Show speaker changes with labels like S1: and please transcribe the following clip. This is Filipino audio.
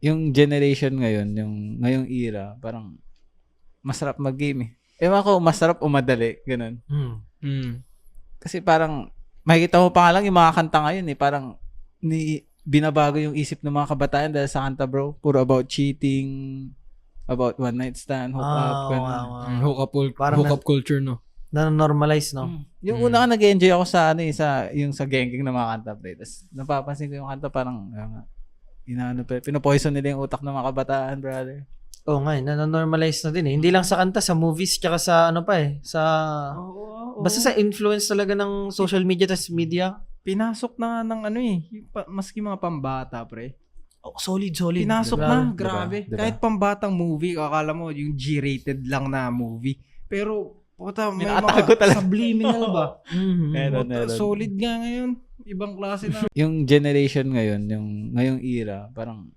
S1: Yung generation ngayon, yung ngayong era, parang masarap mag-game eh. Ewan ko, masarap o madali, ganun. Kasi parang, makikita mo pa nga lang yung mga kanta ngayon eh, parang binabago yung isip ng mga kabataan dahil sa kanta bro. Puro about cheating, about one night stand, hook up, ganun.
S2: Parang
S3: culture, no?
S2: na-normalize, no?
S1: Yung una ka nag-enjoy ako sa ano eh, yung sa gengeng na mga kanta pre. Tapos napapansin ko yung kanta parang, pinopoison nila yung utak ng mga kabataan, brother.
S2: Oo nga, na-normalize na din eh. Hindi lang sa kanta, sa movies, tsaka sa ano pa eh, sa... Basta sa influence talaga ng social media tas media.
S4: Pinasok na ng ano eh, maski mga pambata, pre.
S2: Oh, solid.
S4: Pinasok
S2: Diba?
S4: na,
S1: Diba?
S4: grabe.
S1: Diba?
S4: Kahit pambatang movie, akala mo yung G-rated lang na movie. Pero, puta, may
S1: Pinakatago
S4: mga
S1: talaga.
S4: subliminal ba?
S1: Meron.
S4: Solid nga ngayon. Ibang klase na.
S1: Yung generation ngayon, yung ngayong era, parang